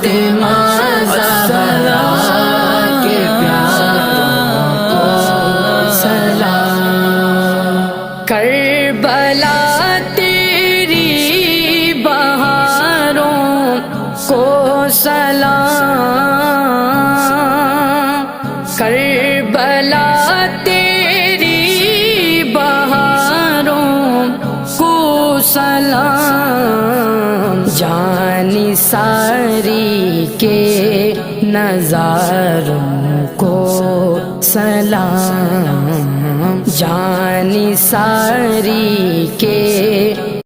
فاطمہ زہرا کے پیاروں کو سلام، کربلا تیری بہاروں کو سلام، کربلا تیری بہاروں کو سلام، جان ساری کے نظاروں کو سلام، جان ساری کے